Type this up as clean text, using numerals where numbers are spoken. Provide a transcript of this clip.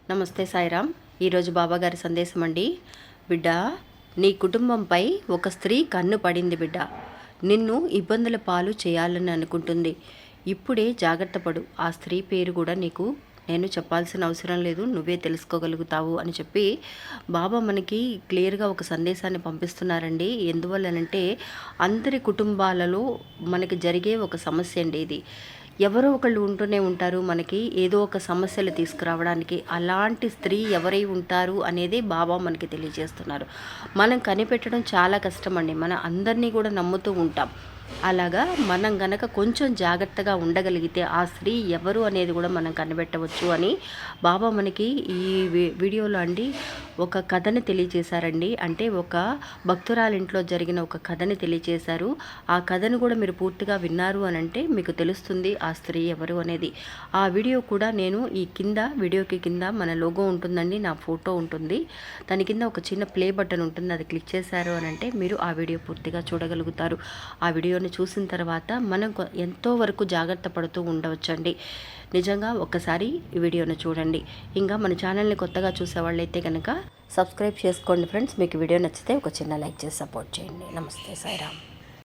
నమస్తే సాయిరామ్. ఈరోజు బాబాగారి సందేశం అండి. బిడ్డ, నీ కుటుంబంపై ఒక స్త్రీ కన్ను పడింది బిడ్డ. నిన్ను ఇబ్బందుల పాలు చేయాలని అనుకుంటుంది. ఇప్పుడే జాగ్రత్త పడు. ఆ స్త్రీ పేరు కూడా నీకు నేను చెప్పాల్సిన అవసరం లేదు, నువ్వే తెలుసుకోగలుగుతావు అని చెప్పి బాబా మనకి క్లియర్గా ఒక సందేశాన్ని పంపిస్తున్నారండి. ఎందువల్లనంటే అందరి కుటుంబాలలో మనకి జరిగే ఒక సమస్య అండి ఇది. ఎవరో ఒకళ్ళు ఉంటూనే ఉంటారు మనకి ఏదో ఒక సమస్యలు తీసుకురావడానికి. అలాంటి స్త్రీ ఎవరై ఉంటారు అనేది బాబా మనకి తెలియజేస్తున్నారు. మనం కనిపెట్టడం చాలా కష్టం అండి. మన అందరినీ కూడా నమ్ముతూ ఉంటాం. అలాగా మనం గనక కొంచెం జాగ్రత్తగా ఉండగలిగితే ఆ స్త్రీ ఎవరు అనేది కూడా మనం కనిపెట్టవచ్చు అని బాబా మనకి ఈ వీడియోలో అండి ఒక కథని తెలియచేశారండి. అంటే ఒక భక్తురాలింట్లో జరిగిన ఒక కథని తెలియచేశారు. ఆ కథను కూడా మీరు పూర్తిగా విన్నారు అని అంటే మీకు తెలుస్తుంది ఆ స్త్రీ ఎవరు అనేది. ఆ వీడియో కూడా నేను ఈ కింద వీడియోకి కింద మన లోగో ఉంటుందండి, నా ఫోటో ఉంటుంది, దాని కింద ఒక చిన్న ప్లే బటన్ ఉంటుంది, అది క్లిక్ చేశారు అని అంటే మీరు ఆ వీడియో పూర్తిగా చూడగలుగుతారు. ఆ వీడియోని చూసిన తర్వాత మనం ఎంతో వరకు జాగ్రత్త పడుతూ ఉండవచ్చండి. నిజంగా ఒక్కసారి ఈ వీడియోను చూడండి. ఇంకా మన ఛానల్ని కొత్తగా చూసేవాళ్ళైతే కనుక సబ్స్క్రైబ్ చేసుకోండి ఫ్రెండ్స్. మీకు వీడియో నచ్చితే ఒక చిన్న లైక్ చేసి సపోర్ట్ చేయండి. నమస్తే సాయిరామ్.